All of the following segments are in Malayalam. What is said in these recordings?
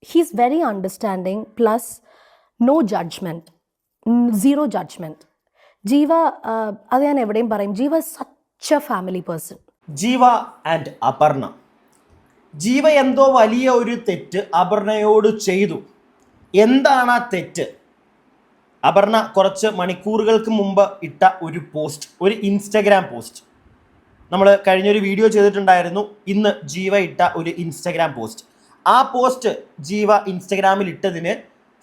he's very understanding, plus no judgment, zero judgment. ജീവ അത് ഞാൻ എവിടെയും പറയും, ജീവ സച്ച് എ ഫാമിലി പേഴ്സൺ. ജീവ ആൻഡ് അപർണ. ജീവ എന്തോ വലിയ ഒരു തെറ്റ് അപർണയോട് ചെയ്തു. എന്താണ് ആ തെറ്റ്? അപർണ കുറച്ച് മണിക്കൂറുകൾക്ക് മുമ്പ് ഇട്ട ഒരു പോസ്റ്റ്, ഒരു ഇൻസ്റ്റഗ്രാം പോസ്റ്റ്. നമ്മൾ കഴിഞ്ഞൊരു വീഡിയോ ചെയ്തിട്ടുണ്ടായിരുന്നു. ഇന്ന് ജീവ ഇട്ട ഒരു ഇൻസ്റ്റഗ്രാം പോസ്റ്റ്. ആ പോസ്റ്റ് ജീവ ഇൻസ്റ്റഗ്രാമിൽ ഇട്ടതിന്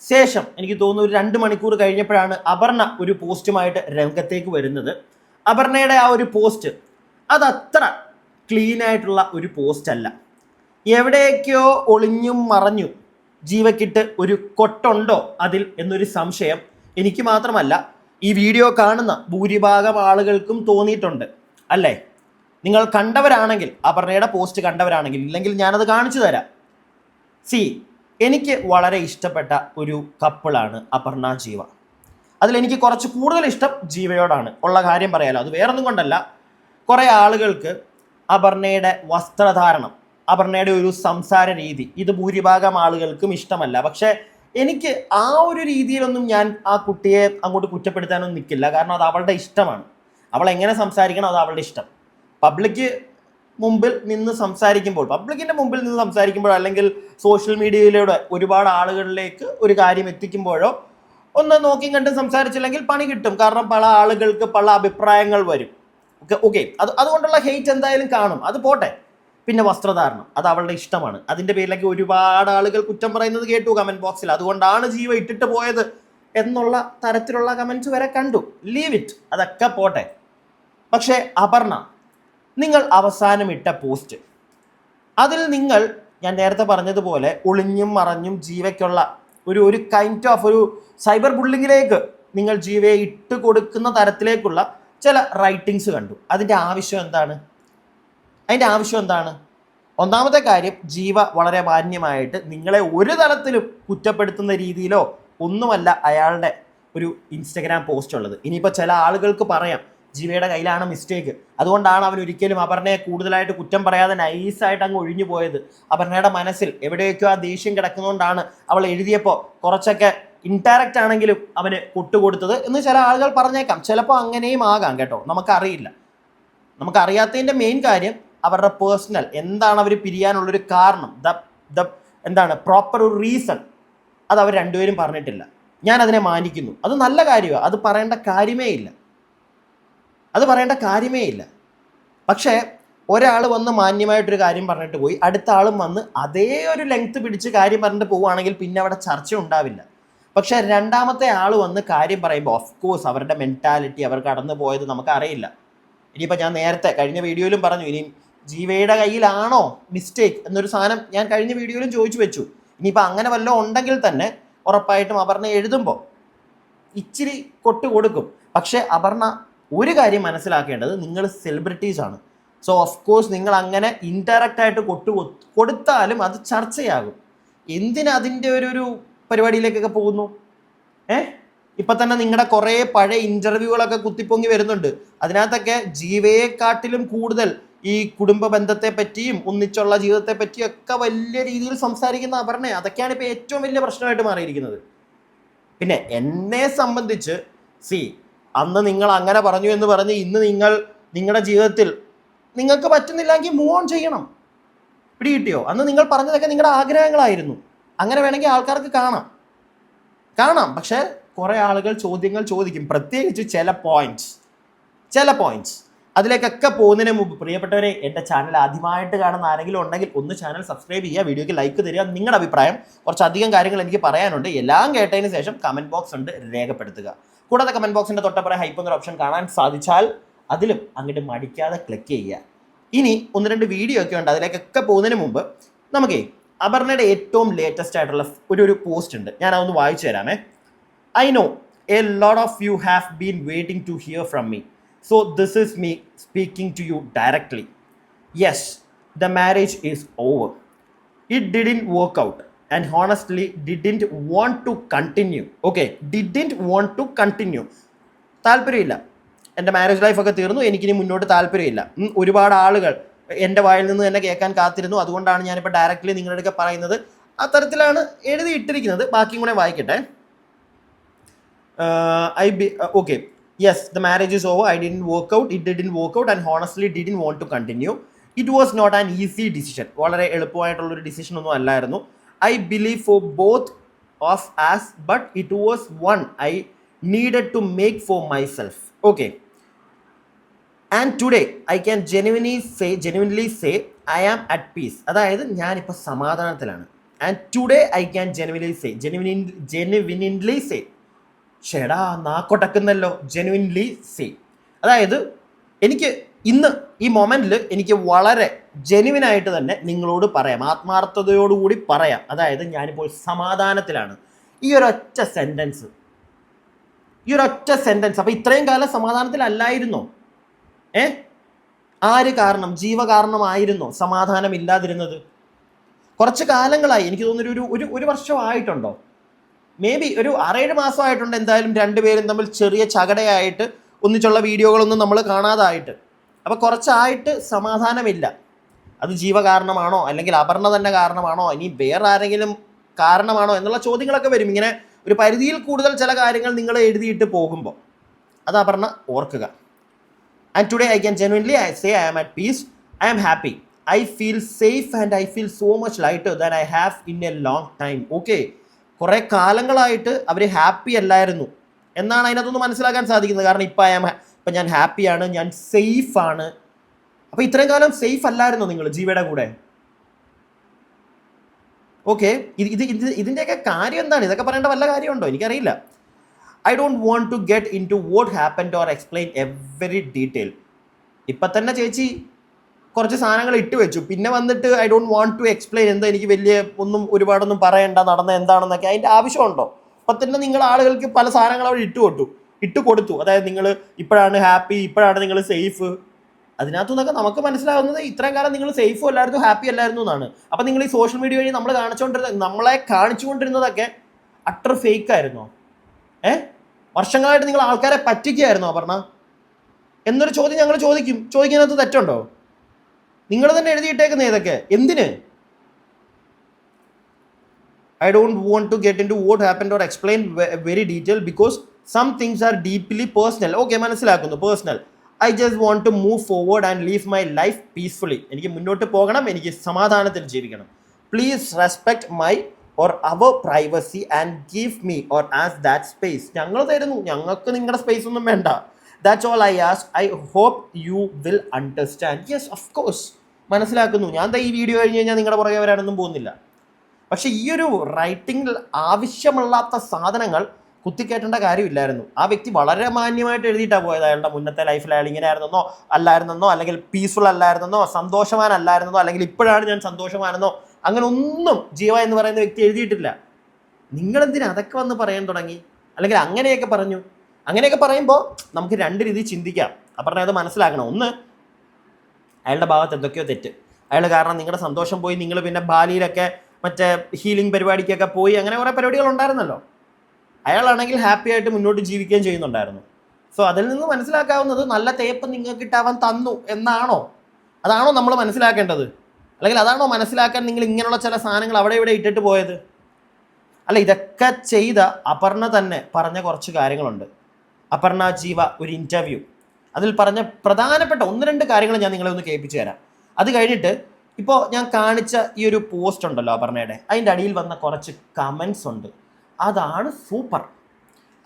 ശേഷം എനിക്ക് തോന്നുന്നു ഒരു 2 മണിക്കൂർ കഴിഞ്ഞപ്പോഴാണ് അപർണ ഒരു പോസ്റ്റുമായിട്ട് രംഗത്തേക്ക് വരുന്നത്. അപർണയുടെ ആ ഒരു പോസ്റ്റ് അതത്ര ക്ലീൻ ആയിട്ടുള്ള ഒരു പോസ്റ്റ് അല്ല. എവിടേക്കോ ഒളിഞ്ഞും മറഞ്ഞും ജീവക്കിട്ട് ഒരു കൊട്ടുണ്ടോ അതിൽ എന്നൊരു സംശയം എനിക്ക് മാത്രമല്ല, ഈ വീഡിയോ കാണുന്ന ഭൂരിഭാഗം ആളുകൾക്കും തോന്നിയിട്ടുണ്ട്. അല്ലേ? നിങ്ങൾ കണ്ടവരാണെങ്കിൽ, അപർണയുടെ പോസ്റ്റ് കണ്ടവരാണെങ്കിൽ, ഇല്ലെങ്കിൽ ഞാനത് കാണിച്ചു തരാം. എനിക്ക് വളരെ ഇഷ്ടപ്പെട്ട ഒരു കപ്പിളാണ് അപർണ ജീവ. അതിലെനിക്ക് കുറച്ച് കൂടുതൽ ഇഷ്ടം ജീവയോടാണ്. ഉള്ള കാര്യം പറയാലോ, അത് വേറൊന്നും കൊണ്ടല്ല. കുറേ ആളുകൾക്ക് അപർണയുടെ വസ്ത്രധാരണം, അപർണയുടെ ഒരു സംസാര രീതി, ഇത് ഭൂരിഭാഗം ആളുകൾക്കും ഇഷ്ടമല്ല. പക്ഷേ എനിക്ക് ആ ഒരു രീതിയിലൊന്നും ഞാൻ ആ കുട്ടിയെ അങ്ങോട്ട് കുറ്റപ്പെടുത്താനൊന്നും നിൽക്കില്ല. കാരണം അത് അവളുടെ ഇഷ്ടമാണ്. അവൾ എങ്ങനെ സംസാരിക്കണം അത് അവളുടെ ഇഷ്ടം. പബ്ലിക്കിൻ്റെ മുമ്പിൽ നിന്ന് സംസാരിക്കുമ്പോഴോ അല്ലെങ്കിൽ സോഷ്യൽ മീഡിയയിലൂടെ ഒരുപാട് ആളുകളിലേക്ക് ഒരു കാര്യം എത്തിക്കുമ്പോഴോ ഒന്ന് നോക്കി കണ്ട് സംസാരിച്ചില്ലെങ്കിൽ പണി കിട്ടും. കാരണം പല ആളുകൾക്ക് പല അഭിപ്രായങ്ങൾ വരും. ഓക്കെ, അതുകൊണ്ടുള്ള ഹെയ്റ്റ് എന്തായാലും കാണും, അത് പോട്ടെ. പിന്നെ വസ്ത്രധാരണം അത് അവളുടെ ഇഷ്ടമാണ്. അതിൻ്റെ പേരിലേക്ക് ഒരുപാട് ആളുകൾ കുറ്റം പറയുന്നത് കേട്ടു കമൻറ്റ് ബോക്സിൽ. അതുകൊണ്ടാണ് ജീവ ഇട്ടിട്ട് പോയത് എന്നുള്ള തരത്തിലുള്ള കമൻറ്റ്സ് വരെ കണ്ടു. ലീവ് ഇറ്റ്, അതൊക്കെ പോട്ടെ. പക്ഷേ അപർണ, നിങ്ങൾ അവസാനം ഇട്ട പോസ്റ്റ്, അതിൽ നിങ്ങൾ ഞാൻ നേരത്തെ പറഞ്ഞതുപോലെ ഒളിഞ്ഞും മറഞ്ഞും ജീവയ്ക്കുള്ള ഒരു കൈൻഡ് ഓഫ് ഒരു സൈബർ ബുള്ളിങ്ങിലേക്ക് നിങ്ങൾ ജീവയെ ഇട്ട് കൊടുക്കുന്ന തരത്തിലേക്കുള്ള ചില റൈറ്റിങ്സ് കണ്ടു. അതിൻ്റെ ആവശ്യം എന്താണ്? ഒന്നാമത്തെ കാര്യം, ജീവ വളരെ മാന്യമായിട്ട് നിങ്ങളെ ഒരു തരത്തിലും കുറ്റപ്പെടുത്തുന്ന രീതിയിലോ ഒന്നുമല്ല അയാളുടെ ഒരു ഇൻസ്റ്റഗ്രാം പോസ്റ്റ് ഉള്ളത്. ഇനിയിപ്പോൾ ചില ആളുകൾക്ക് പറയാം ജീവയുടെ കയ്യിലാണ് മിസ്റ്റേക്ക്, അതുകൊണ്ടാണ് അവൻ ഒരിക്കലും അപർണയെ കൂടുതലായിട്ട് കുറ്റം പറയാതെ നൈസായിട്ട് അങ്ങ് ഒഴിഞ്ഞു പോയത്. അപർണയുടെ മനസ്സിൽ എവിടെയൊക്കെയോ ആ ദേഷ്യം കിടക്കുന്നതുകൊണ്ടാണ് അവൾ എഴുതിയപ്പോൾ കുറച്ചൊക്കെ ഇൻഡയറക്റ്റ് ആണെങ്കിലും അവന് കൊട്ടുകൊടുത്തത് എന്ന് ചില ആളുകൾ പറഞ്ഞേക്കാം. ചിലപ്പോൾ അങ്ങനെയും ആകാം കേട്ടോ, നമുക്കറിയാത്തതിൻ്റെ മെയിൻ കാര്യം അവരുടെ പേഴ്സണൽ എന്താണ് അവർ പിരിയാനുള്ളൊരു കാരണം, എന്താണ് പ്രോപ്പർ ഒരു റീസൺ, അത് അവർ രണ്ടുപേരും പറഞ്ഞിട്ടില്ല. ഞാൻ അതിനെ മാനിക്കുന്നു. അത് നല്ല കാര്യമാണ്, അത് പറയേണ്ട കാര്യമേ ഇല്ല. പക്ഷേ ഒരാൾ വന്ന് മാന്യമായിട്ടൊരു കാര്യം പറഞ്ഞിട്ട് പോയി, അടുത്ത ആളും വന്ന് അതേ ഒരു ലെങ്ത് പിടിച്ച് കാര്യം പറഞ്ഞിട്ട് പോവുകയാണെങ്കിൽ പിന്നെ അവിടെ ചർച്ച ഉണ്ടാവില്ല. പക്ഷേ രണ്ടാമത്തെ ആൾ വന്ന് കാര്യം പറയുമ്പോൾ ഓഫ്കോഴ്സ് അവരുടെ മെൻറ്റാലിറ്റി, അവർ കടന്നു പോയത് നമുക്കറിയില്ല. ഇനിയിപ്പോൾ ഞാൻ നേരത്തെ കഴിഞ്ഞ വീഡിയോയിലും പറഞ്ഞു, ഇനി ജീവയുടെ കയ്യിലാണോ മിസ്റ്റേക്ക് എന്നൊരു സാധനം ഞാൻ കഴിഞ്ഞ വീഡിയോയിലും ചോദിച്ചു വെച്ചു. ഇനിയിപ്പോൾ അങ്ങനെ വല്ലതും ഉണ്ടെങ്കിൽ തന്നെ ഉറപ്പായിട്ടും അപർണ എഴുതുമ്പോൾ ഇച്ചിരി കൊട്ട് കൊടുക്കും. പക്ഷേ അപർണ ഒരു കാര്യം മനസ്സിലാക്കേണ്ടത്, നിങ്ങൾ സെലിബ്രിറ്റീസ് ആണ്. സോ ഓഫ് കോഴ്സ് നിങ്ങൾ അങ്ങനെ ഇൻഡയറക്റ്റ് ആയിട്ട് കൊടുത്താലും അത് ചർച്ചയാകും. എന്തിനതിൻ്റെ ഒരു പരിപാടിയിലേക്കൊക്കെ പോകുന്നു? ഇപ്പം തന്നെ നിങ്ങളുടെ കുറേ പഴയ ഇൻ്റർവ്യൂകളൊക്കെ കുത്തിപ്പൊങ്ങി വരുന്നുണ്ട്. അതിനകത്തൊക്കെ ജീവയെക്കാട്ടിലും കൂടുതൽ ഈ കുടുംബ ബന്ധത്തെ പറ്റിയും ഒന്നിച്ചുള്ള ജീവിതത്തെ പറ്റിയും ഒക്കെ വലിയ രീതിയിൽ സംസാരിക്കുന്ന അപർണ. അതൊക്കെയാണ് ഇപ്പോൾ ഏറ്റവും വലിയ പ്രശ്നമായിട്ട് മാറിയിരിക്കുന്നത്. പിന്നെ എന്നെ സംബന്ധിച്ച് അന്ന് നിങ്ങൾ അങ്ങനെ പറഞ്ഞു എന്ന് പറഞ്ഞ് ഇന്ന് നിങ്ങളുടെ ജീവിതത്തിൽ നിങ്ങൾക്ക് പറ്റുന്നില്ലെങ്കിൽ മൂവ് ഓൺ ചെയ്യണം. പിടികിട്ടിയോ? അന്ന് നിങ്ങൾ പറഞ്ഞതൊക്കെ നിങ്ങളുടെ ആഗ്രഹങ്ങളായിരുന്നു. അങ്ങനെ വേണമെങ്കിൽ ആൾക്കാർക്ക് കാണാം. പക്ഷേ കുറേ ആളുകൾ ചോദ്യങ്ങൾ ചോദിക്കും, പ്രത്യേകിച്ച് ചില പോയിന്റ്സ്. അതിലേക്കൊക്കെ പോകുന്നതിന് മുമ്പ് പ്രിയപ്പെട്ടവരെ, എൻ്റെ ചാനൽ ആദ്യമായിട്ട് കാണുന്ന ആരെങ്കിലും ഉണ്ടെങ്കിൽ ഒന്ന് ചാനൽ സബ്സ്ക്രൈബ് ചെയ്യുക, വീഡിയോയ്ക്ക് ലൈക്ക് തരിക, നിങ്ങളുടെ അഭിപ്രായം. കുറച്ചധികം കാര്യങ്ങൾ എനിക്ക് പറയാനുണ്ട്. എല്ലാം കേട്ടതിന് ശേഷം കമൻറ്റ് ബോക്സ് ഉണ്ട്, രേഖപ്പെടുത്തുക. കൂടാതെ കമൻറ്റ് ബോക്സിൻ്റെ തൊട്ടപ്പുറം ഹൈപ്പ് എന്നൊരു ഓപ്ഷൻ കാണാൻ സാധിച്ചാൽ അതിലും അങ്ങോട്ട് മടിക്കാതെ ക്ലിക്ക് ചെയ്യുക. ഇനി 1-2 വീഡിയോ ഒക്കെ ഉണ്ട്, അതിലേക്കൊക്കെ പോകുന്നതിന് മുമ്പ് നമുക്കേ അപർണയുടെ ഏറ്റവും ലേറ്റസ്റ്റ് ആയിട്ടുള്ള ഒരു പോസ്റ്റ് ഉണ്ട്, ഞാൻ അതൊന്ന് വായിച്ചു തരാമേ. I know a lot of you have been waiting to hear from me. So this is me speaking to you directly. Yes, the marriage is over. It didn't work out and honestly didn't want to continue. Okay, didn't want to continue. താല്പര്യമില്ല, എൻ്റെ മാരേജ് ലൈഫൊക്കെ തീർന്നു, എനിക്കിനി മുന്നോട്ട് താല്പര്യമില്ല. ഒരുപാട് ആളുകൾ എൻ്റെ വായിൽ നിന്ന് തന്നെ കേൾക്കാൻ കാത്തിരുന്നു. അതുകൊണ്ടാണ് ഞാനിപ്പോൾ ഡയറക്റ്റ്ലി നിങ്ങളുടെ പറയുന്നത്. അത്തരത്തിലാണ് എഴുതിയിട്ടിരിക്കുന്നത്. ബാക്കിയും കൂടെ വായിക്കട്ടെ. Okay. Yes, the marriage is over. I didn't work out. It didn't work out and honestly didn't want to continue. It was not an easy decision. വളരെ എളുപ്പമായിട്ടുള്ളൊരു ഡിസിഷൻ ഒന്നും അല്ലായിരുന്നു. I believe for both of us, but it was one I needed to make for myself. Okay. And today I can genuinely say I am at peace. അതായത് ഞാനിപ്പോൾ സമാധാനത്തിലാണ്. And today I can genuinely say ഷേടാ നാക്കൊട്ടക്കുന്നല്ലോ, ജെനുവിൻലി സേ. അതായത് എനിക്ക് ഇന്ന് ഈ മൊമെൻറ്റിൽ എനിക്ക് വളരെ ജെനുവിനായിട്ട് തന്നെ നിങ്ങളോട് പറയാം, ആത്മാർത്ഥതയോടുകൂടി പറയാം. അതായത് ഞാനിപ്പോൾ സമാധാനത്തിലാണ്. ഈ ഒരൊറ്റ സെൻറ്റൻസ്. അപ്പോൾ ഇത്രയും കാലം സമാധാനത്തിലല്ലായിരുന്നോ? ആര് കാരണം? ജീവകാരണമായിരുന്നോ സമാധാനമില്ലാതിരുന്നത്? കുറച്ച് കാലങ്ങളായി, എനിക്ക് തോന്നുന്നു ഒരു വർഷമായിട്ടുണ്ടോ, മേ ബി ഒരു 6-7 മാസമായിട്ടുണ്ട് എന്തായാലും രണ്ടുപേരും തമ്മിൽ ചെറിയ ചകടയായിട്ട് ഒന്നിച്ചുള്ള വീഡിയോകളൊന്നും നമ്മൾ കാണാതായിട്ട്. അപ്പോൾ കുറച്ചായിട്ട് സമാധാനമില്ല. അത് ജീവകാരണമാണോ, അല്ലെങ്കിൽ അപർണ തന്നെ കാരണമാണോ, ഇനി വേറെ ആരെങ്കിലും കാരണമാണോ എന്നുള്ള ചോദ്യങ്ങളൊക്കെ വരും. ഇങ്ങനെ ഒരു പരിധിയിൽ കൂടുതൽ ചില കാര്യങ്ങൾ നിങ്ങൾ എഴുതിയിട്ട് പോകുമ്പോൾ അത് അപർണ ഓർക്കുക. And today I can genuinely say I am at peace. I am happy. I feel safe and I feel so much lighter than I have in a long time. Okay, കുറേ കാലങ്ങളായിട്ട് അവർ ഹാപ്പി അല്ലായിരുന്നു എന്നാണ് അതിനകത്തൊന്ന് മനസ്സിലാക്കാൻ സാധിക്കുന്നത്. കാരണം ഇപ്പം ഞാൻ ഹാപ്പിയാണ്, ഞാൻ സേഫാണ്. അപ്പോൾ ഇത്രയും കാലം സേഫ് അല്ലായിരുന്നോ നിങ്ങൾ ജീവയുടെ കൂടെ? ഓക്കെ, ഇതിൻ്റെയൊക്കെ കാര്യം എന്താണ്? ഇതൊക്കെ പറയേണ്ട വല്ല കാര്യമുണ്ടോ? എനിക്കറിയില്ല. I don't want to get into what happened or explain every detail. ഇപ്പം തന്നെ ചേച്ചി കുറച്ച് സാധനങ്ങൾ ഇട്ട് വെച്ചു, പിന്നെ വന്നിട്ട് I don't want to explain. എന്താ എനിക്ക് വലിയ ഒരുപാടൊന്നും പറയണ്ട, നടന്ന എന്താണെന്നൊക്കെ അതിൻ്റെ ആവശ്യമുണ്ടോ? അപ്പം തന്നെ നിങ്ങൾ ആളുകൾക്ക് പല സാധനങ്ങൾ അവിടെ ഇട്ട് കൊടുത്തു. അതായത് നിങ്ങൾ ഇപ്പോഴാണ് ഹാപ്പി, ഇപ്പോഴാണ് നിങ്ങൾ സേഫ്. അതിനകത്തു നിന്നൊക്കെ നമുക്ക് മനസ്സിലാവുന്നത് ഇത്രയും കാലം നിങ്ങൾ സേഫും അല്ലായിരുന്നു, ഹാപ്പി അല്ലായിരുന്നു എന്നാണ്. അപ്പം നിങ്ങൾ ഈ സോഷ്യൽ മീഡിയ വഴി നമ്മളെ കാണിച്ചുകൊണ്ടിരുന്നതൊക്കെ അട്ടർ ഫേക്ക് ആയിരുന്നോ? വർഷങ്ങളായിട്ട് നിങ്ങൾ ആൾക്കാരെ പറ്റിക്കുകയായിരുന്നോ അപർണ എന്നൊരു ചോദ്യം ഞങ്ങൾ ചോദിക്കുന്നതിനകത്ത് തെറ്റുണ്ടോ? നിങ്ങൾ തന്നെ എഴുതിയിട്ടേക്കുന്ന ഇതൊക്കെ എന്തിന്? I don't want to get into what happened or explain very detail because some things are deeply personal. Okay, മനസ്സിലാക്കുന്നു, personal. I just want to move forward and leave my life peacefully. എനിക്ക് മുന്നോട്ട് പോകണം, എനിക്ക് സമാധാനത്തിൽ ജീവിക്കണം. Please respect my or our privacy and give me or us that space. ഞങ്ങൾ തരുന്നു, ഞങ്ങൾക്ക് നിങ്ങളുടെ സ്പേസ് ഒന്നും വേണ്ട. That's all I ask. I hope you will understand. Yes, of course. മനസ്സിലാക്കുന്നു. ഞാൻ ഈ വീഡിയോ കഴിഞ്ഞ് കഴിഞ്ഞാൽ നിങ്ങളുടെ പുറകെ വരാനൊന്നും പോകുന്നില്ല. പക്ഷേ ഈ ഒരു റൈറ്റിങ്ങിൽ ആവശ്യമില്ലാത്ത സാധനങ്ങൾ കുത്തിക്കേറ്റേണ്ട കാര്യമില്ലായിരുന്നു. ആ വ്യക്തി വളരെ മാന്യമായിട്ട് എഴുതിയിട്ടാണ് പോയത്. അയാളുടെ മുന്നത്തെ ലൈഫിൽ അയാൾ ഇങ്ങനെ ആയിരുന്നെന്നോ അല്ലായിരുന്നെന്നോ, അല്ലെങ്കിൽ പീസ്ഫുൾ അല്ലായിരുന്നെന്നോ, സന്തോഷവാനല്ലായിരുന്നെന്നോ, അല്ലെങ്കിൽ ഇപ്പോഴാണ് ഞാൻ സന്തോഷവാനെന്നോ, അങ്ങനെ ഒന്നും ജീവ എന്ന് പറയുന്ന വ്യക്തി എഴുതിയിട്ടില്ല. നിങ്ങളെന്തിനാ അതൊക്കെ വന്ന് പറയാൻ തുടങ്ങി? അല്ലെങ്കിൽ അങ്ങനെയൊക്കെ പറഞ്ഞു. അങ്ങനെയൊക്കെ പറയുമ്പോൾ നമുക്ക് രണ്ട് രീതി ചിന്തിക്കാം. അപ്പം അത് മനസ്സിലാക്കണം. ഒന്ന്, അയാളുടെ ഭാഗത്ത് എന്തൊക്കെയോ തെറ്റ്. അയാൾ കാരണം നിങ്ങളുടെ സന്തോഷം പോയി. നിങ്ങൾ പിന്നെ ബാലിയിലൊക്കെ മറ്റേ ഹീലിംഗ് പരിപാടിക്കൊക്കെ പോയി, അങ്ങനെ കുറേ പരിപാടികൾ ഉണ്ടായിരുന്നല്ലോ. അയാളാണെങ്കിൽ ഹാപ്പി ആയിട്ട് മുന്നോട്ട് ജീവിക്കുകയും ചെയ്യുന്നുണ്ടായിരുന്നു. സോ അതിൽ നിന്ന് മനസ്സിലാക്കാവുന്നത് നല്ല തേപ്പ് നിങ്ങൾക്ക് ഇട്ടാവാൻ തന്നു എന്നാണോ? അതാണോ നമ്മൾ മനസ്സിലാക്കേണ്ടത്? അല്ലെങ്കിൽ അതാണോ മനസ്സിലാക്കാൻ നിങ്ങൾ ഇങ്ങനെയുള്ള ചില സാധനങ്ങൾ അവിടെ ഇവിടെ ഇട്ടിട്ട് പോയത്? അല്ല, ഇതൊക്കെ ചെയ്ത അപർണ തന്നെ പറഞ്ഞ കുറച്ച് കാര്യങ്ങളുണ്ട്. അപർണ ജീവ ഒരു ഇൻ്റർവ്യൂ, അതിൽ പറഞ്ഞ പ്രധാനപ്പെട്ട 1-2 കാര്യങ്ങൾ ഞാൻ നിങ്ങളെ ഒന്ന് കേൾപ്പിച്ചു തരാം. അത് കഴിഞ്ഞിട്ട് ഇപ്പോൾ ഞാൻ കാണിച്ച ഈ ഒരു പോസ്റ്റ് ഉണ്ടല്ലോ അപർണയുടെ, അതിൻ്റെ അടിയിൽ വന്ന കുറച്ച് കമൻസ് ഉണ്ട്. അതാണ് സൂപ്പർ.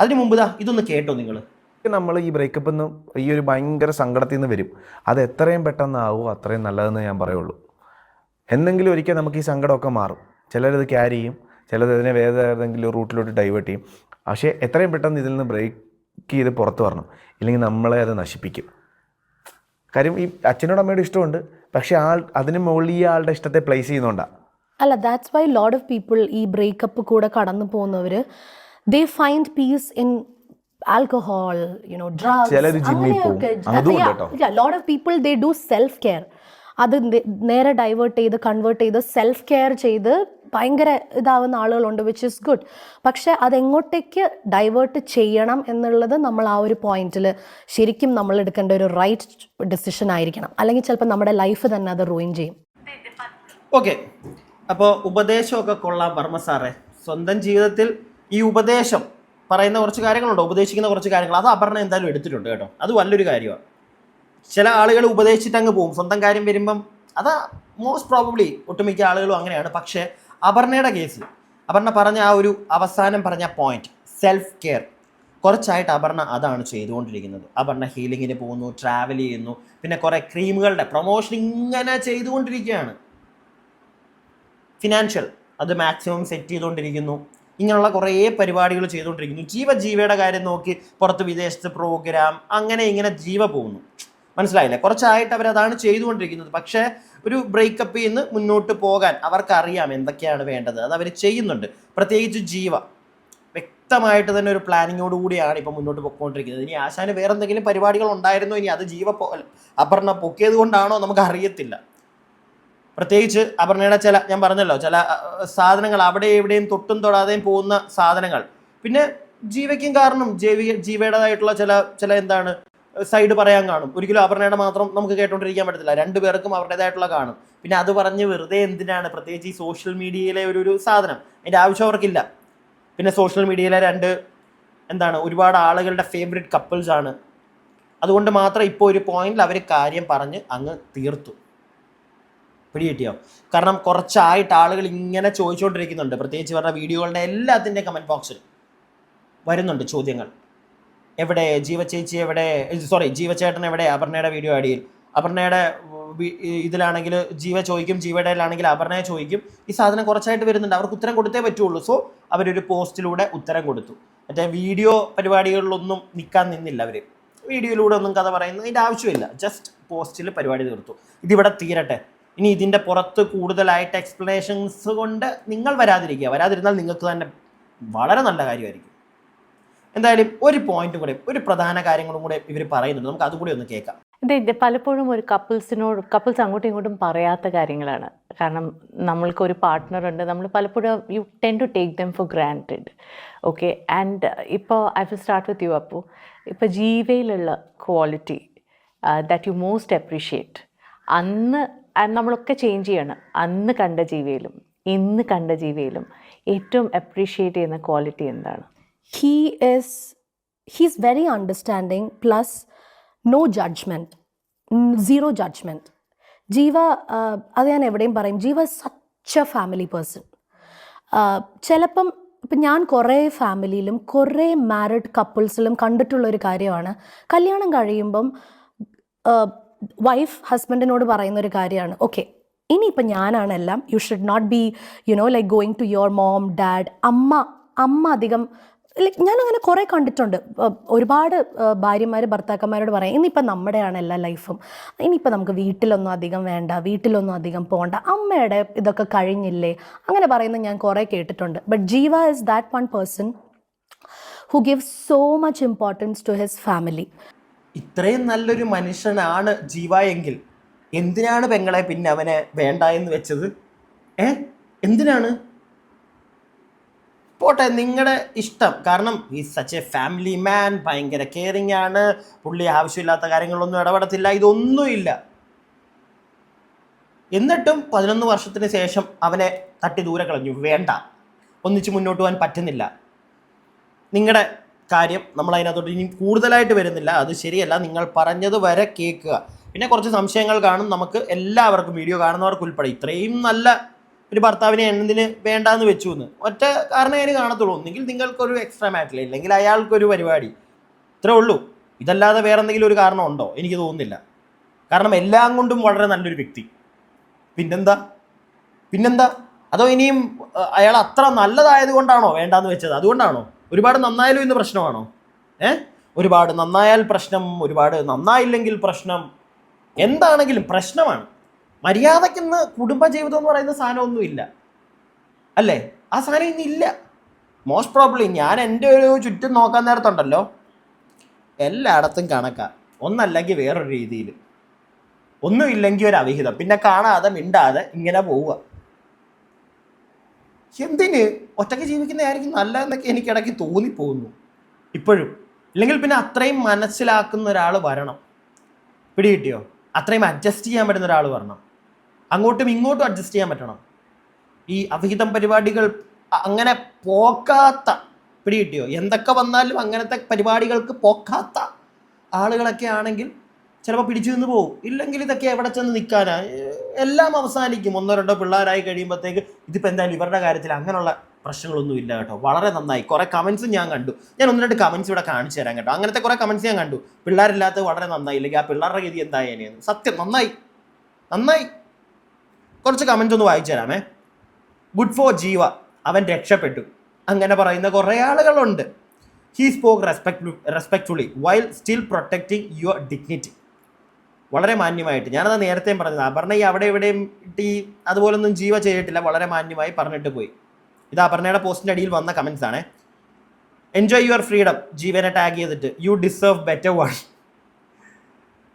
അതിന് മുമ്പ് ഇതൊന്ന് കേട്ടോ നിങ്ങൾ. നമ്മൾ ഈ ബ്രേക്കപ്പ് നിന്ന് ഈ ഒരു ഭയങ്കര സങ്കടത്തിൽ നിന്ന് വരും. അത് എത്രയും പെട്ടെന്നാവും അത്രയും നല്ലതെന്ന് ഞാൻ പറയുള്ളൂ. എന്തെങ്കിലും ഒരിക്കൽ നമുക്ക് ഈ സങ്കടമൊക്കെ മാറും. ചിലരത് ക്യാരി ചെയ്യും, ചിലത് ഇതിനെ വേറെ ഏതെങ്കിലും റൂട്ടിലോട്ട് ഡൈവേർട്ട് ചെയ്യും. പക്ഷേ എത്രയും പെട്ടെന്ന് ഇതിൽ നിന്ന് ബ്രേക്ക് ചെയ്ത് പുറത്ത് വരണം, ഇല്ലെങ്കിൽ നമ്മളെ അത് നശിപ്പിക്കും. കാര്യം ഈ അച്ഛനോട് അമ്മയോട് ഇഷ്ടമുണ്ട്, പക്ഷേ അതിന് മുകളിൽ ഈ ആളുടെ ഇഷ്ടത്തെ പ്ലേസ് ചെയ്യുന്നുണ്ടാണ്. അല്ല, that's why lot of people ഈ ബ്രേക്കപ്പ് കൂടെ കടന്നു പോകുന്നവർ they find piece in alcohol, drugs. Lot of people they do self care. അത് നേരെ ഡൈവേർട്ട് ചെയ്ത് കൺവേർട്ട് ചെയ്ത് സെൽഫ് കെയർ ചെയ്ത് ഭയങ്കര ഇതാവുന്ന ആളുകളുണ്ട്, വിച്ച് ഇസ് ഗുഡ്. പക്ഷെ അതെങ്ങോട്ടേക്ക് ഡൈവേർട്ട് ചെയ്യണം എന്നുള്ളത് നമ്മൾ ആ ഒരു പോയിന്റിൽ ശരിക്കും നമ്മൾ എടുക്കേണ്ട ഒരു റൈറ്റ് ഡിസിഷൻ ആയിരിക്കണം. അല്ലെങ്കിൽ ചിലപ്പോൾ നമ്മുടെ ലൈഫ് തന്നെ അത് റൂയിൻ ചെയ്യും. ഓക്കെ, അപ്പോൾ ഉപദേശമൊക്കെ കൊള്ളാം വർമ്മ സാറേ. സ്വന്തം ജീവിതത്തിൽ ഈ ഉപദേശം പറയുന്ന കുറച്ച് കാര്യങ്ങളുണ്ട്, ഉപദേശിക്കുന്ന കുറച്ച് കാര്യങ്ങൾ, അത് അപർണ എന്തായാലും എടുത്തിട്ടുണ്ട് കേട്ടോ. അത് വലിയൊരു കാര്യമാണ്. ചില ആളുകൾ ഉപദേശിച്ചിട്ട് അങ്ങ് പോകും, സ്വന്തം കാര്യം വരുമ്പം അതാ മോസ്റ്റ് പ്രോബബ്ലി ഒട്ടുമിക്ക ആളുകളും അങ്ങനെയാണ്. പക്ഷേ അപർണയുടെ കേസിൽ അപർണ പറഞ്ഞ ആ ഒരു അവസാനം പറഞ്ഞ പോയിന്റ് സെൽഫ് കെയർ, കുറച്ചായിട്ട് അപർണ അതാണ് ചെയ്തുകൊണ്ടിരിക്കുന്നത്. അപർണ ഹീലിങ്ങിന് പോകുന്നു, ട്രാവൽ ചെയ്യുന്നു, പിന്നെ കുറേ ക്രീമുകളുടെ പ്രൊമോഷൻ ഇങ്ങനെ ചെയ്തുകൊണ്ടിരിക്കുകയാണ്. ഫിനാൻഷ്യൽ അത് മാക്സിമം സെറ്റ് ചെയ്തുകൊണ്ടിരിക്കുന്നു. ഇങ്ങനെയുള്ള കുറേ പരിപാടികൾ ചെയ്തുകൊണ്ടിരിക്കുന്നു. ജീവയുടെ കാര്യം നോക്കി പുറത്ത് വിദേശത്ത് പ്രോഗ്രാം, അങ്ങനെ ഇങ്ങനെ പോകുന്നു. മനസ്സിലായില്ലേ? കുറച്ചായിട്ട് അവരതാണ് ചെയ്തുകൊണ്ടിരിക്കുന്നത്. പക്ഷേ ഒരു ബ്രേക്കപ്പ് നിന്ന് മുന്നോട്ട് പോകാൻ അവർക്കറിയാം എന്തൊക്കെയാണ് വേണ്ടത്, അത് അവർ ചെയ്യുന്നുണ്ട്. പ്രത്യേകിച്ച് വ്യക്തമായിട്ട് തന്നെ ഒരു പ്ലാനിങ്ങോട് കൂടിയാണ് ഇപ്പം മുന്നോട്ട് പോയിക്കൊണ്ടിരിക്കുന്നത്. ഇനി ആശാന് വേറെ എന്തെങ്കിലും പരിപാടികൾ ഉണ്ടായിരുന്നോ, ഇനി അത് അപർണ പൊക്കിയത് കൊണ്ടാണോ നമുക്ക് അറിയത്തില്ല. പ്രത്യേകിച്ച് അപർണയുടെ ഞാൻ പറഞ്ഞല്ലോ, ചില സാധനങ്ങൾ അവിടെ എവിടെയും തൊട്ടും തൊടാതെയും പോകുന്ന സാധനങ്ങൾ. പിന്നെ ജീവയ്ക്കും കാരണം ജീവയുടേതായിട്ടുള്ള ചില എന്താണ് സൈഡ് പറയാൻ കാണും. ഒരിക്കലും അപർണയുടെ മാത്രം നമുക്ക് കേട്ടോണ്ടിരിക്കാൻ പറ്റത്തില്ല, രണ്ടുപേർക്കും അവരുടേതായിട്ടുള്ള കാണും. പിന്നെ അത് പറഞ്ഞ് വെറുതെ എന്തിനാണ്, പ്രത്യേകിച്ച് ഈ സോഷ്യൽ മീഡിയയിലെ ഒരു സാധനം, അതിൻ്റെ ആവശ്യം അവർക്കില്ല. പിന്നെ സോഷ്യൽ മീഡിയയിലെ ഒരുപാട് ആളുകളുടെ ഫേവറേറ്റ് കപ്പിൾസ് ആണ്. അതുകൊണ്ട് മാത്രം ഇപ്പോൾ ഒരു പോയിന്റിൽ അവർ കാര്യം പറഞ്ഞ് അങ്ങ് തീർത്തു. പിടികിട്ടിയോ? കാരണം കുറച്ചായിട്ട് ആളുകൾ ഇങ്ങനെ ചോദിച്ചുകൊണ്ടിരിക്കുന്നുണ്ട്. പ്രത്യേകിച്ച് പറഞ്ഞ വീഡിയോകളുടെ എല്ലാത്തിൻ്റെ കമൻറ്റ് ബോക്സിൽ വരുന്നുണ്ട് ചോദ്യങ്ങൾ. എവിടെ ജീവചേച്ചി, ജീവചേട്ടൻ എവിടെ? അപർണയുടെ വീഡിയോ അടിയിൽ അപർണയുടെ ഇതിലാണെങ്കിൽ ജീവ ചോദിക്കും, ജീവയുടെയിലാണെങ്കിൽ അപർണയെ ചോദിക്കും. ഈ സാധനം കുറച്ചായിട്ട് വരുന്നുണ്ട്, അവർക്ക് ഉത്തരം കൊടുത്തേ പറ്റുള്ളൂ. സോ അവരൊരു പോസ്റ്റിലൂടെ ഉത്തരം കൊടുത്തു. മറ്റേ വീഡിയോ പരിപാടികളിലൊന്നും നിൽക്കാൻ നിന്നില്ല അവർ. വീഡിയോയിലൂടെ ഒന്നും കഥ പറയുന്നതിൻ്റെ ആവശ്യമില്ല, ജസ്റ്റ് പോസ്റ്റിൽ പരിപാടി തീർത്തു. ഇതിവിടെ തീരട്ടെ. ഇനി ഇതിൻ്റെ പുറത്ത് കൂടുതലായിട്ട് എക്സ്പ്ലനേഷൻസ് കൊണ്ട് നിങ്ങൾ വരാതിരുന്നാൽ നിങ്ങൾക്ക് തന്നെ വളരെ നല്ല കാര്യമായിരിക്കും. എന്തായാലും ഒരു പോയിന്റും കൂടെ, ഒരു പ്രധാന കാര്യങ്ങളും കൂടെ ഇവർ പറയുന്നുണ്ട്, നമുക്ക് അതുകൂടി ഒന്ന് കേൾക്കാം. ഇത് പലപ്പോഴും ഒരു കപ്പിൾസ് അങ്ങോട്ടും ഇങ്ങോട്ടും പറയാത്ത കാര്യങ്ങളാണ്. കാരണം നമ്മൾക്കൊരു പാർട്ട്ണർ ഉണ്ട്, നമ്മൾ പലപ്പോഴും you tend to take them for granted. Okay, and ഇപ്പോൾ I will start with you. അപ്പോൾ ഇപ്പോൾ ജീവയിലുള്ള quality that you most appreciate, അന്ന് നമ്മളൊക്കെ ചേഞ്ച് ചെയ്യണം. അന്ന് കണ്ട ജീവയിലും ഇന്ന് കണ്ട ജീവയിലും ഏറ്റവും അപ്രീഷിയേറ്റ് ചെയ്യുന്ന ക്വാളിറ്റി എന്താണ്? He's very understanding, plus no judgment, zero judgment. ജീവ അത് ഞാൻ എവിടെയും പറയും, ജീവ സച്ച് എ ഫാമിലി പേഴ്സൺ. ചിലപ്പം ഇപ്പം ഞാൻ കുറേ ഫാമിലിയിലും കുറേ മാരിഡ് കപ്പിൾസിലും കണ്ടിട്ടുള്ളൊരു കാര്യമാണ്, കല്യാണം കഴിയുമ്പം വൈഫ് ഹസ്ബൻഡിനോട് പറയുന്നൊരു കാര്യമാണ്, ഓക്കെ ഇനിയിപ്പം ഞാനാണെല്ലാം, you should not be like going to your mom dad. അമ്മ അധികം ഞാനങ്ങനെ കുറേ കണ്ടിട്ടുണ്ട്. ഒരുപാട് ഭാര്യമാർ ഭർത്താക്കന്മാരോട് പറയും, ഇനിയിപ്പോൾ നമ്മുടെയാണ് എല്ലാ ലൈഫും, ഇനിയിപ്പോൾ നമുക്ക് വീട്ടിലൊന്നും അധികം വേണ്ട, വീട്ടിലൊന്നും അധികം പോകണ്ട, അമ്മയുടെ ഇതൊക്കെ കഴിഞ്ഞില്ലേ, അങ്ങനെ പറയുന്നത് ഞാൻ കുറേ കേട്ടിട്ടുണ്ട്. But Jeeva is that one person who gives so much importance to his family. ഇത്രയും നല്ലൊരു മനുഷ്യനാണ് ജീവ എങ്കിൽ എന്തിനാണ് പെങ്ങളെ പിന്നെ അവനെ വേണ്ട എന്ന് വെച്ചത്? എന്തിനാണ്? പോട്ടെ, നിങ്ങളുടെ ഇഷ്ടം. കാരണം ഈ സച്ച് എ ഫാമിലി മാൻ, ഭയങ്കര കെയറിങ് ആണ്, പുള്ളി ആവശ്യമില്ലാത്ത കാര്യങ്ങളൊന്നും ഇടപെടത്തില്ല, ഇതൊന്നുമില്ല. എന്നിട്ടും 11 വർഷത്തിന് ശേഷം അവനെ തട്ടി ദൂരെ കളഞ്ഞു. വേണ്ട, ഒന്നിച്ച് മുന്നോട്ട് പോകാൻ പറ്റുന്നില്ല. നിങ്ങളുടെ കാര്യം നമ്മൾ അതിനകത്തോട്ട് ഇനി കൂടുതലായിട്ട് വരുന്നില്ല, അത് ശരിയല്ല. നിങ്ങൾ പറഞ്ഞത് വരെ കേൾക്കുക. പിന്നെ കുറച്ച് സംശയങ്ങൾ കാണും നമുക്ക് എല്ലാവർക്കും, വീഡിയോ കാണുന്നവർക്ക് ഉൾപ്പെടെ. ഇത്രയും നല്ല ഒരു ഭർത്താവിനെ എന്തിന് വേണ്ടാന്ന് വെച്ചു എന്ന് ഒറ്റ കാരണം അതിന് കാണത്തുള്ളൂ. ഒന്നെങ്കിൽ നിങ്ങൾക്കൊരു എക്സ്ട്രാ മാറ്റില്ല, ഇല്ലെങ്കിൽ അയാൾക്കൊരു പരിപാടി, ഇത്രേ ഉള്ളൂ. ഇതല്ലാതെ വേറെ എന്തെങ്കിലും ഒരു കാരണം ഉണ്ടോ? എനിക്ക് തോന്നുന്നില്ല. കാരണം എല്ലാം കൊണ്ടും വളരെ നല്ലൊരു വ്യക്തി. പിന്നെന്താ? അതോ ഇനിയും അയാൾ അത്ര നല്ലതായത് കൊണ്ടാണോ വേണ്ടാന്ന് വെച്ചത്? അതുകൊണ്ടാണോ? ഒരുപാട് നന്നായാലും ഇന്ന് പ്രശ്നമാണോ? ഒരുപാട് നന്നായാൽ പ്രശ്നം, ഒരുപാട് നന്നായില്ലെങ്കിൽ പ്രശ്നം, എന്താണെങ്കിലും പ്രശ്നമാണ്. മര്യാദയ്ക്കിന്ന് കുടുംബജീവിതം എന്ന് പറയുന്ന സാധനമൊന്നും ഇല്ല, അല്ലേ? ആ സാധനം ഇന്നില്ല. മോസ്റ്റ് പ്രോബ്ലി ഞാൻ എൻ്റെ ഒരു ചുറ്റും നോക്കാൻ നേരത്തുണ്ടല്ലോ, എല്ലായിടത്തും കണക്കാ. ഒന്നല്ലെങ്കിൽ വേറൊരു രീതിയിൽ, ഒന്നുമില്ലെങ്കിൽ ഒരു അവിഹിതം, പിന്നെ കാണാതെ മിണ്ടാതെ ഇങ്ങനെ പോവുക. എന്തിന്? ഒറ്റയ്ക്ക് ജീവിക്കുന്നതായിരിക്കും നല്ലതെന്നൊക്കെ എനിക്കിടയ്ക്ക് തോന്നിപ്പോകുന്നു ഇപ്പോഴും. ഇല്ലെങ്കിൽ പിന്നെ അത്രയും മനസ്സിലാക്കുന്ന ഒരാൾ വരണം. പിടികിട്ടിയോ? അത്രയും അഡ്ജസ്റ്റ് ചെയ്യാൻ പറ്റുന്ന ഒരാൾ വരണം. അങ്ങോട്ടും ഇങ്ങോട്ടും അഡ്ജസ്റ്റ് ചെയ്യാൻ പറ്റണം. ഈ അവിഹിതം പരിപാടികൾ അങ്ങനെ പോക്കാത്ത, പിടികിട്ടിയോ, എന്തൊക്കെ വന്നാലും അങ്ങനത്തെ പരിപാടികൾക്ക് പോക്കാത്ത ആളുകളൊക്കെ ആണെങ്കിൽ ചിലപ്പോൾ പിടിച്ചു നിന്ന് പോകും. ഇല്ലെങ്കിൽ ഇതൊക്കെ എവിടെ ചെന്ന് നിൽക്കാനാ, എല്ലാം അവസാനിക്കും. 1-2 പിള്ളേരായി കഴിയുമ്പോഴത്തേക്ക്. ഇതിപ്പോൾ എന്തായാലും ഇവരുടെ കാര്യത്തിൽ അങ്ങനെയുള്ള പ്രശ്നങ്ങളൊന്നും ഇല്ല കേട്ടോ. വളരെ നന്നായി. കുറേ കമൻസ് ഞാൻ കണ്ടു. ഞാൻ 1-2 കമൻസ് ഇവിടെ കാണിച്ചു തരാം കേട്ടോ. അങ്ങനത്തെ കുറേ കമൻസ് ഞാൻ കണ്ടു. പിള്ളേരില്ലാത്തത് വളരെ നന്നായി, ഇല്ലെങ്കിൽ ആ പിള്ളേരുടെ ഗതി എന്തായേനെന്ന്. സത്യം നന്നായി. കുറച്ച് കമൻസ് ഒന്ന് വായിച്ചു തരാമേ. ഗുഡ് ഫോർ ജീവ, അവൻ രക്ഷപ്പെട്ടു, അങ്ങനെ പറയുന്ന കുറേ ആളുകളുണ്ട്. He spoke respectfully while still protecting your dignity. വളരെ മാന്യമായിട്ട്. ഞാനത് നേരത്തെയും പറഞ്ഞത്. അപർണ ഈ അവിടെ ഇവിടെയും ഈ അതുപോലൊന്നും ജീവ ചെയ്തിട്ടില്ല. വളരെ മാന്യമായി പറഞ്ഞിട്ട് പോയി. ഇത് അപർണയുടെ പോസ്റ്റിൻ്റെ അടിയിൽ വന്ന കമൻസ് ആണ്. എൻജോയ് യുവർ ഫ്രീഡം, ജീവനെ ടാഗ് ചെയ്തിട്ട്. U deserve better one.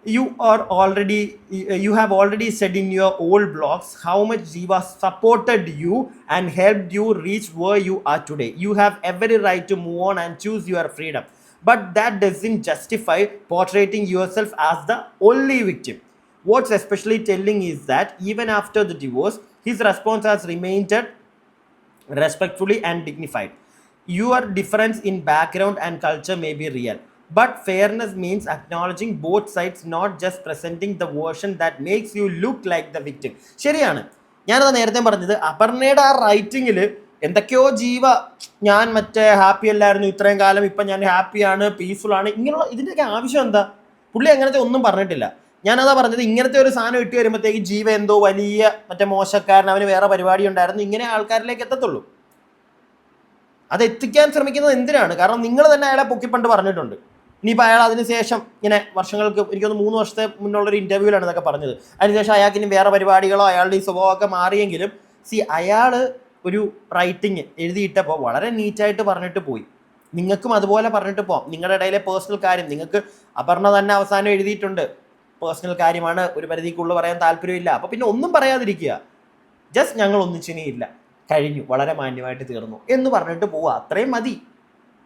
You have already said in your old blogs how much Jiva supported you and helped you reach where you are today. You have every right to move on and choose your freedom. But that doesn't justify portraying yourself as the only victim. What's especially telling is that even after the divorce, his response has remained respectfully and dignified. Your difference in background and culture may be real. But fairness means acknowledging both sides, not just presenting the version that makes you look like the victim. ശരിയാണ്. ഞാനത് നേരത്തെ പറഞ്ഞത്. അപർണയുടെ ആ റൈറ്റിങ്ങിൽ എന്തൊക്കെയോ ജീവ ഞാൻ മറ്റേ ഹാപ്പി അല്ലായിരുന്നു ഇത്രയും കാലം, ഇപ്പം ഞാൻ ഹാപ്പിയാണ്, പീസ്ഫുൾ ആണ്, ഇങ്ങനെയുള്ള ഇതിൻ്റെയൊക്കെ ആവശ്യം എന്താ? പുള്ളി അങ്ങനത്തെ ഒന്നും പറഞ്ഞിട്ടില്ല. ഞാനതാ പറഞ്ഞത്. ഇങ്ങനത്തെ ഒരു സാധനം ഇട്ട് വരുമ്പോഴത്തേക്ക് ജീവ എന്തോ വലിയ മറ്റേ മോശക്കാരൻ, അവന് വേറെ പരിപാടി ഉണ്ടായിരുന്നു, ഇങ്ങനെ ആൾക്കാരിലേക്ക് എത്തത്തുള്ളൂ. അത് എത്തിക്കാൻ ശ്രമിക്കുന്നത് എന്തിനാണ്? കാരണം നിങ്ങൾ തന്നെ അയാളെ പൊക്കിപ്പണ്ട് പറഞ്ഞിട്ടുണ്ട്. ഇനിയിപ്പോൾ അയാൾ അതിനുശേഷം ഇങ്ങനെ വർഷങ്ങൾക്ക്, എനിക്കൊന്ന് 3 വർഷത്തെ മുന്നുള്ളൊരു ഇൻ്റർവ്യൂവിലാണ് ഇതൊക്കെ പറഞ്ഞത്. അതിനുശേഷം അയാൾക്ക് ഇനി വേറെ പരിപാടികളോ അയാളുടെ ഈ സ്വഭാവമൊക്കെ മാറിയെങ്കിലും അയാൾ ഒരു റൈറ്റിങ് എഴുതിയിട്ടപ്പോൾ വളരെ നീറ്റായിട്ട് പറഞ്ഞിട്ട് പോയി. നിങ്ങൾക്കും അതുപോലെ പറഞ്ഞിട്ട് പോകാം. നിങ്ങളുടെ ഇടയിലെ പേഴ്സണൽ കാര്യം നിങ്ങൾക്ക് അപർണ തന്നെ അവസാനം എഴുതിയിട്ടുണ്ട്. പേഴ്സണൽ കാര്യമാണ്, ഒരു പരിധിക്കുള്ളിൽ പറയാൻ താല്പര്യമില്ല. അപ്പോൾ പിന്നെ ഒന്നും പറയാതിരിക്കുക. ജസ്റ്റ് ഞങ്ങൾ ഒന്നിച്ചിനിയില്ല, കഴിഞ്ഞു, വളരെ മാന്യമായിട്ട് തീർന്നു എന്ന് പറഞ്ഞിട്ട് പോവുക. അത്രയും മതി.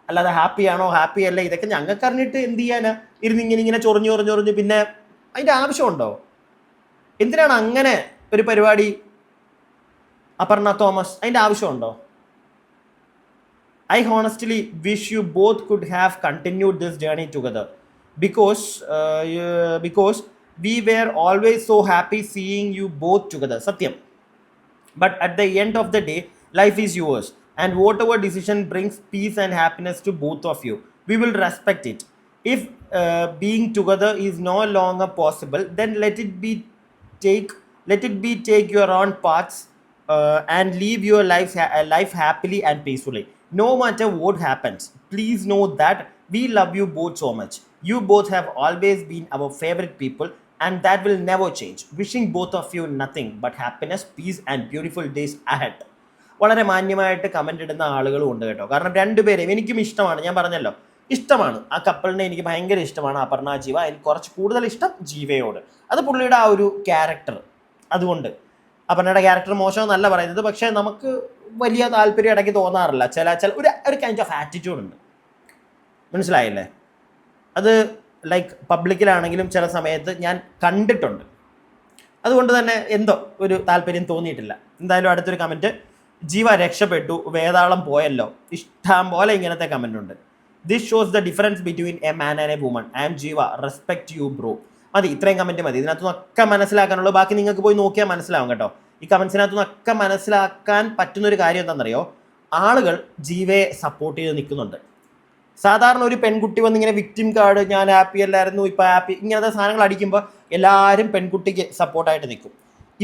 അല്ലാതെ ഹാപ്പിയാണോ ഹാപ്പി അല്ല ഇതൊക്കെ ഞങ്ങൾക്ക് അറിഞ്ഞിട്ട് എന്ത് ചെയ്യാനാ? ഇങ്ങനെ ചൊറിഞ്ഞ് പിന്നെ അതിൻ്റെ ആവശ്യമുണ്ടോ? എന്തിനാണ് അങ്ങനെ ഒരു പരിപാടി? അപർണ തോമസ്, അതിൻ്റെ ആവശ്യമുണ്ടോ? I honestly wish you both could have continued this journey together because we were always so happy seeing you both together. Satyam. But at the end of the day, life is yours. And whatever decision brings peace and happiness to both of you, we will respect it. If being together is no longer possible, then let it be take your own paths and live your life happily and peacefully. No matter what happens, please know that we love you both so much. You both have always been our favorite people, and that will never change. Wishing both of you nothing but happiness, peace and beautiful days ahead. വളരെ മാന്യമായിട്ട് കമൻ്റ് ഇടുന്ന ആളുകളും ഉണ്ട് കേട്ടോ. കാരണം രണ്ടുപേരെയും എനിക്കും ഇഷ്ടമാണ്. ഞാൻ പറഞ്ഞല്ലോ, ഇഷ്ടമാണ് ആ കപ്പിളിനെ. എനിക്ക് ഭയങ്കര ഇഷ്ടമാണ് അപർണ ജീവ. എനിക്ക് കുറച്ച് കൂടുതൽ ഇഷ്ടം ജീവയോട്. അത് പുള്ളിയുടെ ആ ഒരു ക്യാരക്ടർ. അതുകൊണ്ട് അപർണയുടെ ക്യാരക്ടർ മോശമെന്നല്ല പറയുന്നത്. പക്ഷേ നമുക്ക് വലിയ താല്പര്യം ഇടയ്ക്ക് തോന്നാറില്ല. ചില ഒരു കൈൻഡ് ഓഫ് ആറ്റിറ്റ്യൂഡ് ഉണ്ട്. മനസ്സിലായില്ലേ? അത് ലൈക്ക് പബ്ലിക്കിലാണെങ്കിലും ചില സമയത്ത് ഞാൻ കണ്ടിട്ടുണ്ട്. അതുകൊണ്ട് തന്നെ എന്തോ ഒരു താല്പര്യം തോന്നിയിട്ടില്ല. എന്തായാലും അടുത്തൊരു കമൻറ്റ്. ജീവ രക്ഷപ്പെട്ടു, വേതാളം പോയല്ലോ. ഇഷ്ടം പോലെ ഇങ്ങനത്തെ കമൻ്റ് ഉണ്ട്. This shows the difference between a man and a woman. I am Jeeva, respect you bro. മതി, ഇത്രയും കമൻറ്റ് മതി. ഇതിനകത്തുനിന്നൊക്കെ മനസ്സിലാക്കാനുള്ളൂ. ബാക്കി നിങ്ങൾക്ക് പോയി നോക്കിയാൽ മനസ്സിലാവും കേട്ടോ. ഈ കമൻസിനകത്തുനിന്നൊക്കെ മനസ്സിലാക്കാൻ പറ്റുന്നൊരു കാര്യം എന്താണെന്നറിയോ? ആളുകൾ ജീവയെ സപ്പോർട്ട് ചെയ്ത് നിൽക്കുന്നുണ്ട്. സാധാരണ ഒരു പെൺകുട്ടി വന്നിങ്ങനെ വിക്ടിം കാർഡ്, ഞാൻ ഹാപ്പി അല്ലായിരുന്നു ഇപ്പോൾ ഹാപ്പി, ഇങ്ങനത്തെ സാധനങ്ങൾ അടിക്കുമ്പോൾ എല്ലാവരും പെൺകുട്ടിക്ക് സപ്പോർട്ടായിട്ട് നിൽക്കും.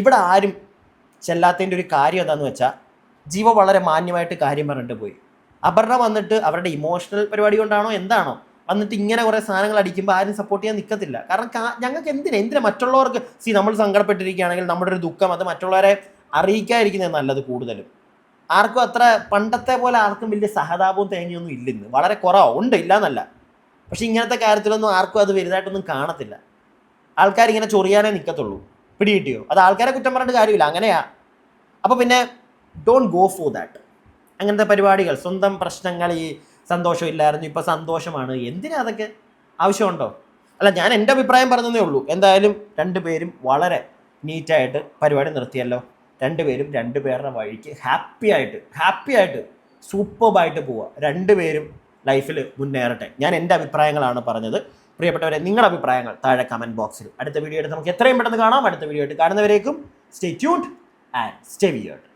ഇവിടെ ആരും ചെല്ലാത്തതിൻ്റെ ഒരു കാര്യം എന്താണെന്ന് വെച്ചാൽ ജീവ വളരെ മാന്യമായിട്ട് കാര്യം പറഞ്ഞിട്ട് പോയി. അപർണ വന്നിട്ട് അവരുടെ ഇമോഷണൽ പരിപാടി കൊണ്ടാണോ എന്താണോ വന്നിട്ട് ഇങ്ങനെ കുറേ സാധനങ്ങൾ അടിക്കുമ്പോൾ ആരും സപ്പോർട്ട് ചെയ്യാൻ നിൽക്കത്തില്ല. കാരണം ഞങ്ങൾക്ക് എന്തിനാ മറ്റുള്ളവർക്ക് നമ്മൾ സങ്കടപ്പെട്ടിരിക്കുകയാണെങ്കിൽ നമ്മുടെ ഒരു ദുഃഖം അത് മറ്റുള്ളവരെ അറിയിക്കാതിരിക്കുന്നത് നല്ലത്. കൂടുതലും ആർക്കും അത്ര പണ്ടത്തെ പോലെ ആർക്കും വലിയ സഹതാപവും തേങ്ങയൊന്നും ഇല്ലെന്ന്, വളരെ കുറവാണ്. ഉണ്ട്, ഇല്ലയെന്നല്ല. പക്ഷെ ഇങ്ങനത്തെ കാര്യത്തിലൊന്നും ആർക്കും അത് വലുതായിട്ടൊന്നും കാണത്തില്ല. ആൾക്കാരിങ്ങനെ ചൊറിയാനേ നിൽക്കത്തുള്ളൂ. പിടികിട്ടിയോ? അത് ആൾക്കാരെ കുറ്റം പറഞ്ഞിട്ട് കാര്യമില്ല, അങ്ങനെയാ. അപ്പോൾ പിന്നെ ഡോണ്ട് ഗോ ഫോർ ദാറ്റ്. അങ്ങനത്തെ പരിപാടികൾ, സ്വന്തം പ്രശ്നങ്ങൾ, ഈ സന്തോഷമില്ലായിരുന്നു ഇപ്പോൾ സന്തോഷമാണ്, എന്തിനാ അതൊക്കെ? ആവശ്യമുണ്ടോ? അല്ല, ഞാൻ എൻ്റെ അഭിപ്രായം പറഞ്ഞതേ ഉള്ളൂ. എന്തായാലും രണ്ടുപേരും വളരെ നീറ്റായിട്ട് പരിപാടി നിർത്തിയല്ലോ. രണ്ടുപേരും രണ്ടുപേരുടെ വഴിക്ക് ഹാപ്പി ആയിട്ട് സൂപ്പർബായിട്ട് പോവുക. രണ്ടുപേരും ലൈഫിൽ മുന്നേറട്ടെ. ഞാൻ എൻ്റെ അഭിപ്രായങ്ങളാണ് പറഞ്ഞത്. പ്രിയപ്പെട്ടവരെ, നിങ്ങളുടെ അഭിപ്രായങ്ങൾ താഴെ കമൻറ്റ് ബോക്സിൽ. അടുത്ത വീഡിയോ ആയിട്ട് നമുക്ക് എത്രയും പെട്ടെന്ന് കാണാം. അടുത്ത വീഡിയോ ആയിട്ട് കാണുന്നവരേക്കും stay tuned and stay weird.